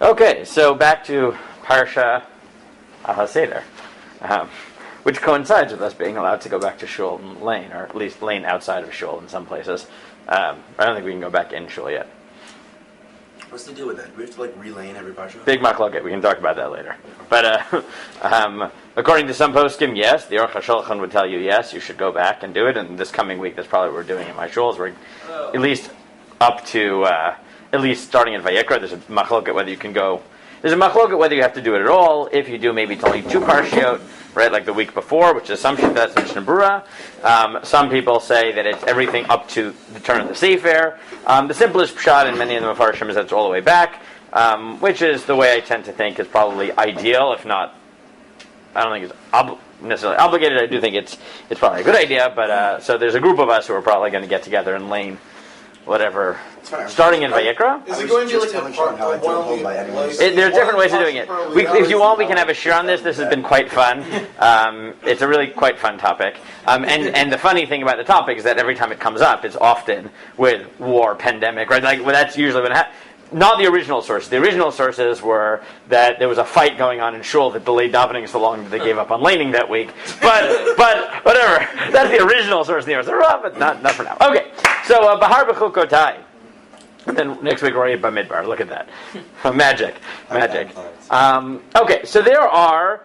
Okay, so back to Parsha HaSeder, which coincides with us being allowed to go back to shul and lane, or at least lane outside of shul in some places. I don't think we can go back in shul yet. What's the deal with that? Do we have to relane every parsha? Big machloket. We can talk about that later. But according to some poskim, yes, the Aruch HaShulchan would tell you yes, you should go back and do it. And this coming week, that's probably what we're doing in my shuls. We're at least up to at least starting at Vayikra. There's a machloket whether you can go. There's a machloket whether you have to do it at all. If you do, maybe it's only 2 parshiot, right, like the week before, which is some that's Mishnah Berurah. Some people say that it's everything up to the turn of the Sefer. The simplest pshat in many of the Mefarshim is that it's all the way back, which is the way I tend to think is probably ideal, if not, I don't think it's necessarily obligated. I do think it's probably a good idea, but so there's a group of us who are probably going to get together and lane whatever, starting in Vayikra. Is it going to be like There are different ways of doing it. If you want, we can have a shir on this. This has been quite fun. It's a really quite fun topic. And the funny thing about the topic is that every time it comes up, it's often with war, pandemic, right? Like, well, that's usually when it happens. Not the original source. The original sources were that there was a fight going on in shul that delayed davening so long that they gave up on laning that week. But whatever. That's the original source of the Year, but not for now. Okay. So Bahar B'chukotai. And then next week we're already at Bamidbar. Look at that. Magic. Okay. So there are.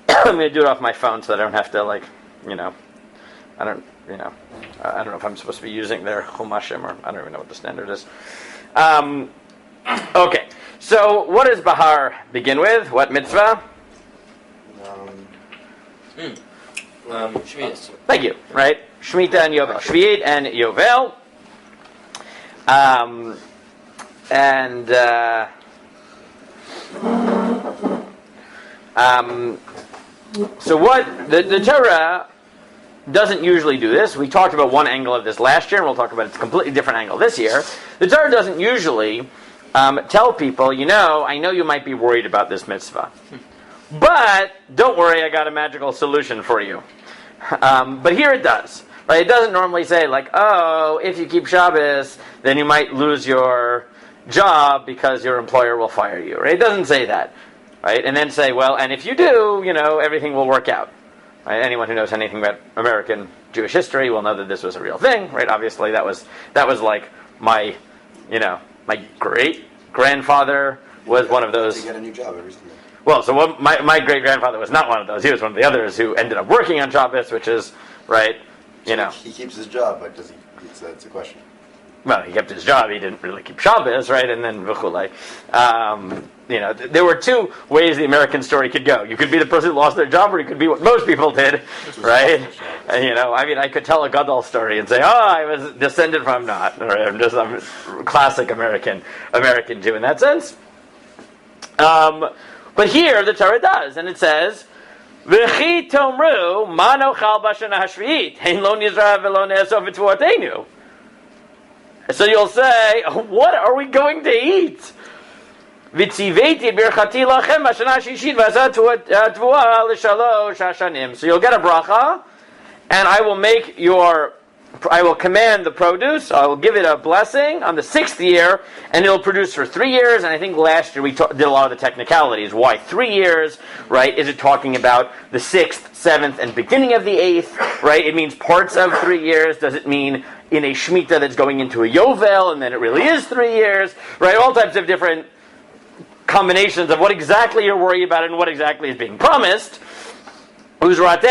I'm going to do it off my phone so that I don't have to I don't know if I'm supposed to be using their chumashim, or I don't even know what the standard is. Okay, so what does Bahar begin with? What mitzvah? Shmiyat. Thank you, right? Shemitah and Yovel. Shvi'it and Yovel. So what the Torah doesn't usually do this. We talked about one angle of this last year, and we'll talk about a completely different angle this year. The Torah doesn't usually tell people, I know you might be worried about this mitzvah, but don't worry, I got a magical solution for you. But here it does. Right? It doesn't normally say, if you keep Shabbos, then you might lose your job because your employer will fire you. Right? It doesn't say that. Right? And then say, and if you do, everything will work out. Right? Anyone who knows anything about American Jewish history will know that this was a real thing, right? Obviously, that was like my great grandfather was one of those. To get a new job every single day. Well, so my great grandfather was not one of those. He was one of the others who ended up working on Shabbos, which is right. He keeps his job, but does he? That's a question. Well, he kept his job. He didn't really keep Shabbos, right? And then v'chulei. There were 2 ways the American story could go. You could be the person who lost their job, or you could be what most people did, right? And, I could tell a Gadol story and say, I was descended from not, or I'm just a classic American Jew in that sense. But here the Torah does, and it says, "V'chi tomru ma nochal b'shana hashvi'it hein lo nizra v'lo ne'asov v'tvuotenu." So you'll say, what are we going to eat? So you'll get a bracha, and I will command the produce, I will give it a blessing on the 6th year, and it'll produce for 3 years. And I think last year we did a lot of the technicalities. Why 3 years, right? Is it talking about the 6th, 7th, and beginning of the 8th, right? It means parts of 3 years. Does it mean in a Shemitah that's going into a Yovel, and then it really is 3 years, right? All types of different combinations of what exactly you're worried about and what exactly is being promised. Then you'll plant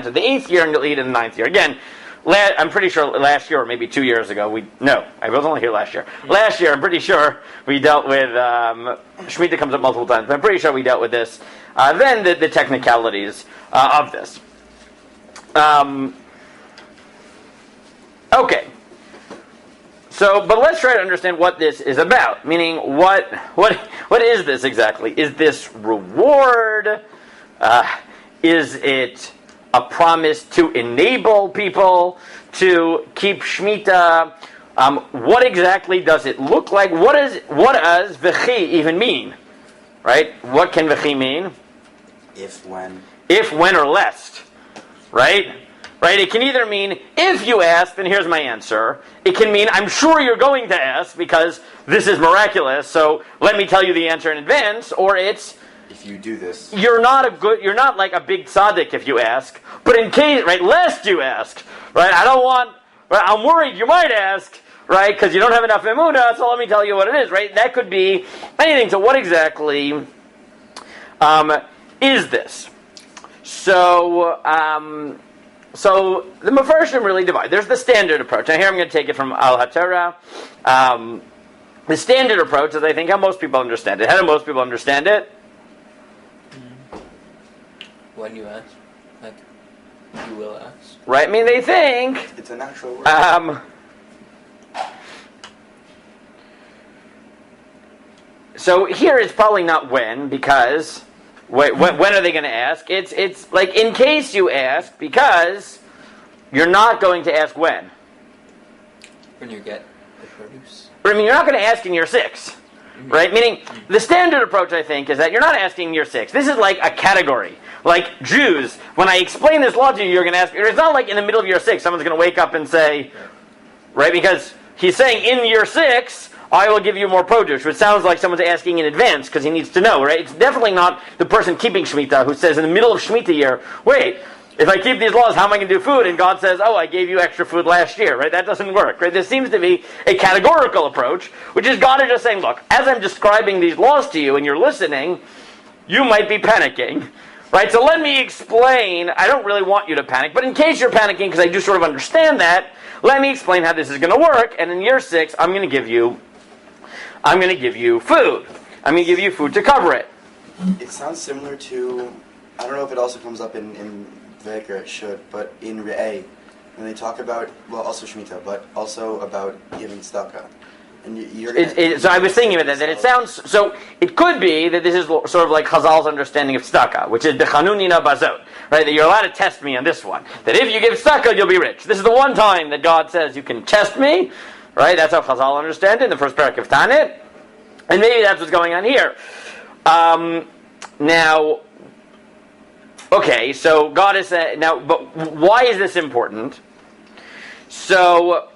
it the 8th year and you'll eat it in the 9th year. Again, I'm pretty sure last year, or maybe 2 years ago, I was only here last year. Last year, I'm pretty sure we dealt with, Shemitah comes up multiple times, but I'm pretty sure we dealt with this. Then the technicalities of this. Okay. So, but let's try to understand what this is about. Meaning, what is this exactly? Is this reward? Is it a promise to enable people to keep Shemitah? What exactly does it look like? What does v'chi even mean? Right? What can v'chi mean? If, when. If, when, or lest. Right? Right? It can either mean, if you ask, then here's my answer. It can mean, I'm sure you're going to ask because this is miraculous, so let me tell you the answer in advance. Or it's, if you do this, you're not like a big tzaddik if you ask, but in case, right, lest you ask, right? I'm worried you might ask, right, because you don't have enough emunah, so let me tell you what it is, right? That could be anything. So what exactly is this? So the Mefarshim really divide. There's the standard approach. Now here I'm going to take it from Al HaTorah. The standard approach is, I think, how most people understand it. How do most people understand it? When you ask, like, you will ask. Right? I mean, they think... it's a natural word. So here it's probably not when, because... when are they going to ask? It's like, in case you ask, because you're not going to ask when. When you get the produce. I mean, you're not going to ask in year 6. Right? Meaning, the standard approach, I think, is that you're not asking in year 6. This is like a category. Like Jews, when I explain this law to you, you're going to ask... It's not like in the middle of year 6, someone's going to wake up and say... Right? Because he's saying, in year 6, I will give you more produce, which sounds like someone's asking in advance, because he needs to know, right? It's definitely not the person keeping Shemitah who says in the middle of Shemitah year, wait, if I keep these laws, how am I going to do food? And God says, oh, I gave you extra food last year, right? That doesn't work, right? This seems to be a categorical approach, which is God is just saying, look, as I'm describing these laws to you and you're listening, you might be panicking, right? So let me explain. I don't really want you to panic, but in case you're panicking, because I do sort of understand that, let me explain how this is going to work. And in year 6, I'm going to give you food. I'm going to give you food to cover it. It sounds similar to, I don't know if it also comes up in Vek, or it should, but in Re'eh, when they talk about, well, also Shemitah, but also about giving tzedakah. And you're so I was thinking about that it sounds, so it could be that this is sort of like Chazal's understanding of tzedakah, which is b'chanunina bazot, right? That you're allowed to test me on this one. That if you give tzedakah, you'll be rich. This is the one time that God says you can test me, right? That's how Chazal understand it in the first parak of Tanit. And maybe that's what's going on here. Now, okay, so God is saying, now, but why is this important? So,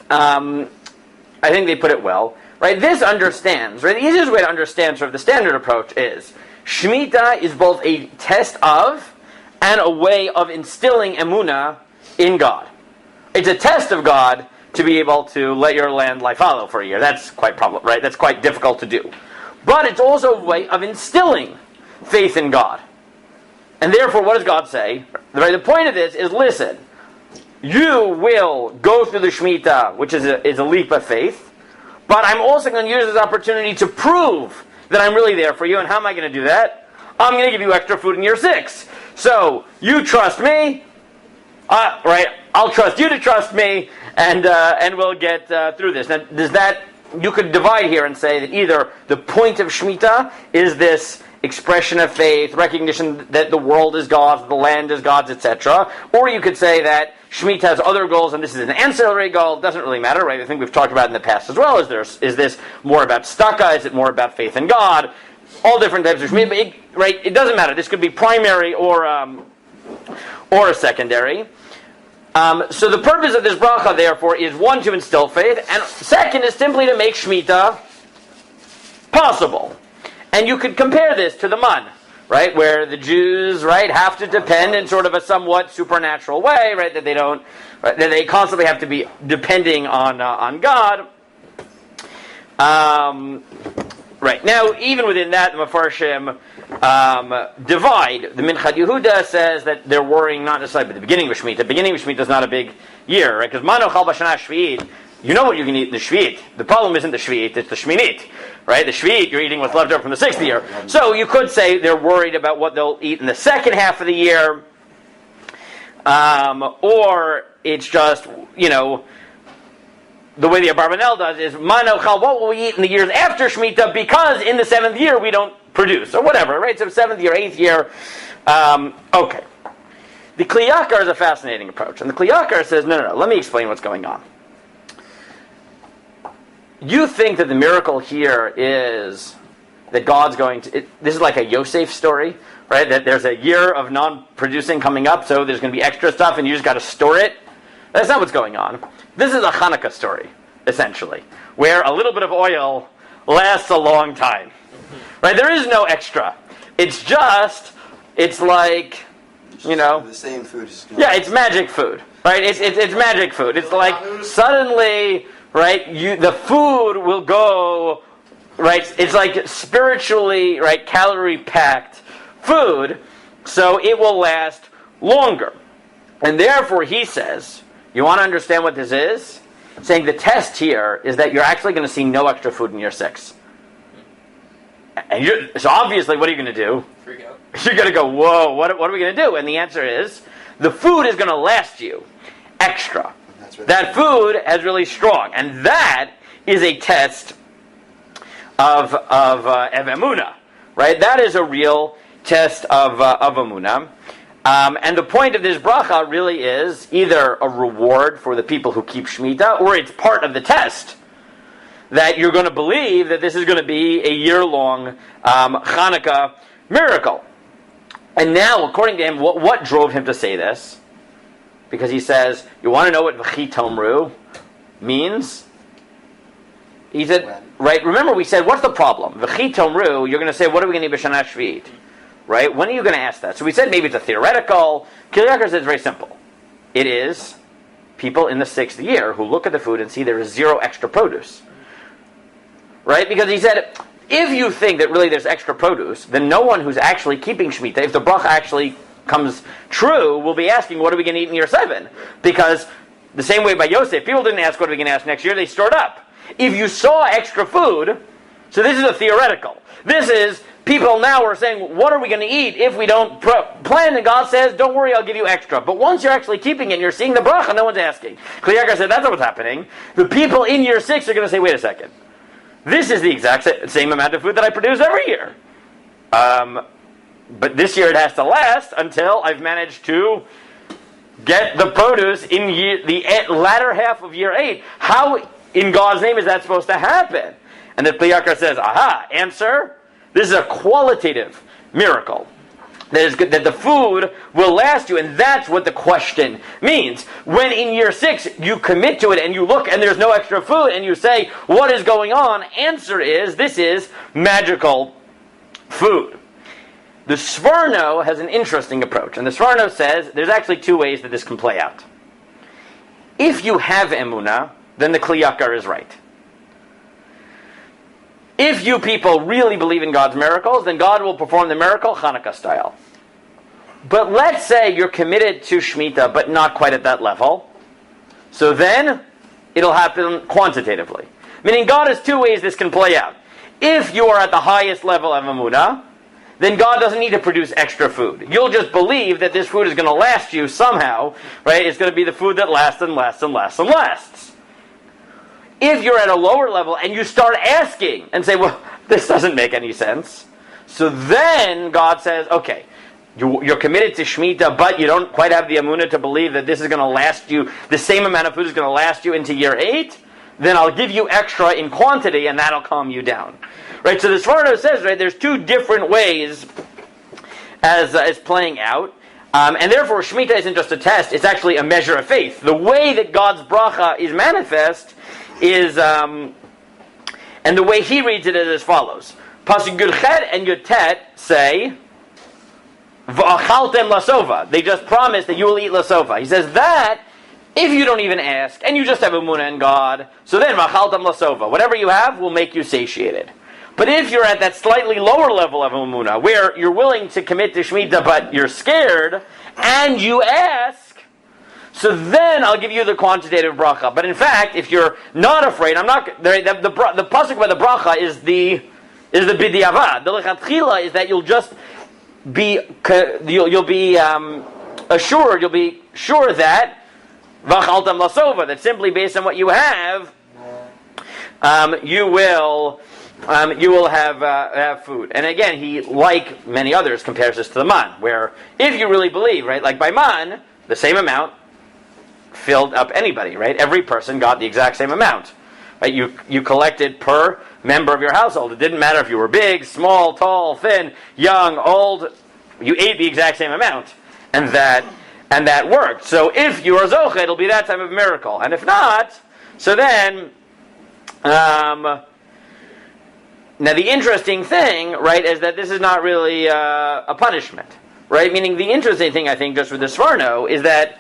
I think they put it well, right? This understands, right? The easiest way to understand sort of the standard approach is Shemitah is both a test of and a way of instilling emunah in God. It's a test of God to be able to let your land lie fallow for a year. That's quite right? That's quite difficult to do. But it's also a way of instilling faith in God. And therefore, what does God say? Right, the point of this is, listen, you will go through the Shemitah, which is a leap of faith, but I'm also going to use this opportunity to prove that I'm really there for you. And how am I going to do that? I'm going to give you extra food in year 6. So, you trust me, right? I'll trust you to trust me, and we'll get through this. Now, does that, you could divide here and say that either the point of Shemitah is this expression of faith, recognition that the world is God's, the land is God's, etc. Or you could say that Shemitah has other goals, and this is an ancillary goal. It doesn't really matter, right? I think we've talked about it in the past as well. Is this more about tzedakah? Is it more about faith in God? All different types of Shemitah, right? It doesn't matter. This could be primary or a secondary. So the purpose of this bracha, therefore, is one, to instill faith, and second is simply to make Shemitah possible. And you could compare this to the man, right, where the Jews, right, have to depend in sort of a somewhat supernatural way, right, that they don't, right, that they constantly have to be depending on God. Right, now, even within that, the Mefarshim divide. The Minchat Yehuda says that they're worrying not necessarily at the beginning of Shemitah. The beginning of Shemitah is not a big year, right, because Mano Chal B'Shana Shvi'it, you know what you can eat in the Shvi'it. The problem isn't the Shvi'it, it's the Shminit. Right? The Shvi'it, you're eating what's left over from the 6th year. So you could say they're worried about what they'll eat in the second half of the year. Or it's just, you know, the way the Abarbanel does is, Manochal, what will we eat in the years after Shemitah, because in the 7th year we don't produce, or whatever, right? So 7th year, 8th year. Okay. The Kli Yakar is a fascinating approach. And the Kli Yakar says, no, let me explain what's going on. You think that the miracle here is that God's going to... this is like a Yosef story, right? That there's a year of non-producing coming up, so there's going to be extra stuff and you just got to store it. That's not what's going on. This is a Hanukkah story, essentially, where a little bit of oil lasts a long time. Right? There is no extra. It's like, the same food. it's magic food. Right? It's magic food. It's like suddenly, right, the food will go, right? It's like spiritually, right, calorie-packed food, so it will last longer. And therefore, he says, you want to understand what this is? Saying the test here is that you're actually going to see no extra food in year 6. And so obviously, what are you going to do? Freak out. You're going to go, whoa, what are we going to do? And the answer is, the food is going to last you extra. That food is really strong. And that is a test of emunah. Right? That is a real test of emunah. And the point of this bracha really is either a reward for the people who keep Shemitah, or it's part of the test that you're going to believe that this is going to be a year-long Hanukkah miracle. And now, according to him, what drove him to say this? Because he says, you want to know what V'chi Tomru means? He said, right, remember we said, what's the problem? V'chi Tomru, you're going to say, what are we going to do b'shana shvi'it? Right? When are you going to ask that? So we said maybe it's a theoretical. Kiliakar says it's very simple. It is people in the 6th year who look at the food and see there is 0 extra produce. Right? Because he said, if you think that really there's extra produce, then no one who's actually keeping Shemitah, if the bracha actually comes true, will be asking, what are we going to eat in year 7? Because the same way by Yosef, people didn't ask, what are we going to ask next year? They stored up. If you saw extra food, so this is a theoretical. This is, people now are saying, what are we going to eat if we don't plan? And God says, don't worry, I'll give you extra. But once you're actually keeping it and you're seeing the bracha, no one's asking. Kiliakar said, that's not what's happening. The people in year 6 are going to say, wait a second. This is the exact same amount of food that I produce every year. But this year it has to last until I've managed to get the produce in the latter half of year 8. How, in God's name, is that supposed to happen? And the Kiliakar says, aha, answer, this is a qualitative miracle. That the food will last you, and that's what the question means. When in year 6 you commit to it and you look and there's no extra food and you say, what is going on? Answer is, this is magical food. The Sforno has an interesting approach, and the Sforno says there's actually 2 ways that this can play out. If you have emunah, then the Kiliakar is right. If you people really believe in God's miracles, then God will perform the miracle Hanukkah style. But let's say you're committed to Shemitah, but not quite at that level. So then, it'll happen quantitatively. Meaning God has 2 ways this can play out. If you are at the highest level of emunah, then God doesn't need to produce extra food. You'll just believe that this food is going to last you somehow, right? It's going to be the food that lasts and lasts and lasts and lasts. If you're at a lower level and you start asking and say, well, this doesn't make any sense. So then God says, okay, you're committed to Shemitah, but you don't quite have the emunah to believe that this is going to last you, the same amount of food is going to last you into year 8, then I'll give you extra in quantity and that'll calm you down. Right, so the Sforno says, right, there's 2 different ways as playing out. And therefore, Shemitah isn't just a test, it's actually a measure of faith. The way that God's bracha is manifest is, and the way he reads it is as follows. Pasuk Yud Chet and Yud Tet say, V'achaltem lasova. They just promise that you will eat lasova. He says that, if you don't even ask, and you just have emunah in God, so then v'achaltem lasova. Whatever you have will make you satiated. But if you're at that slightly lower level of emunah, where you're willing to commit to Shemitah, but you're scared, and you ask, so then I'll give you the quantitative bracha. But in fact, if you're not afraid, I'm not. The pasuk by the bracha is the b'diavad. The lechatchila is that you'll just be assured. You'll be sure that v'achaltam lasova. That simply based on what you have, you will have food. And again, he, like many others, compares this to the man, where if you really believe, right, like by man, the same amount filled up anybody, right? Every person got the exact same amount. Right? You collected per member of your household. It didn't matter if you were big, small, tall, thin, young, old. You ate the exact same amount, and that worked. So if you are zoche, it'll be that type of miracle. And if not, so then, now the interesting thing, right, is that this is not really a punishment, right? Meaning the interesting thing, I think, just for the Sforno, is that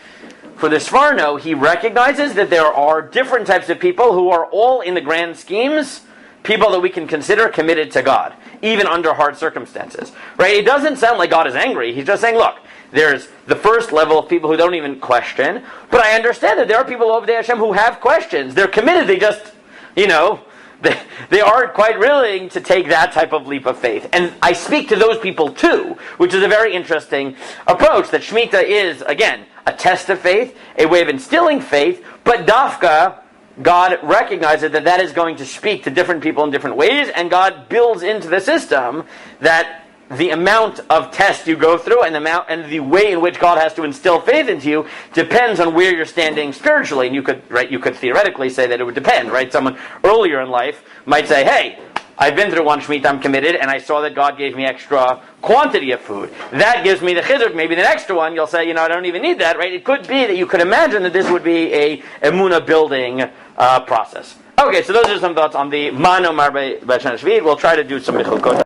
for the Sforno, he recognizes that there are different types of people who are all, in the grand schemes, people that we can consider committed to God, even under hard circumstances, right? It doesn't sound like God is angry. He's just saying, look, there's the first level of people who don't even question, but I understand that there are people over there, Hashem, who have questions. They're committed. They just, they aren't quite willing to take that type of leap of faith. And I speak to those people too, which is a very interesting approach, that Shemitah is, again, a test of faith, a way of instilling faith, but Dafka, God recognizes that is going to speak to different people in different ways, and God builds into the system that the amount of tests you go through and the way in which God has to instill faith into you depends on where you're standing spiritually. And you could theoretically say that it would depend, right? Someone earlier in life might say, hey, I've been through one Shemitah, I'm committed, and I saw that God gave me extra quantity of food. That gives me the chizuk. Maybe the next one, you'll say, I don't even need that, right? It could be that you could imagine that this would be a emunah building process. Okay, so those are some thoughts on the Mano Marbe B'Shana Shvi'it. We'll try to do some Mechilkot.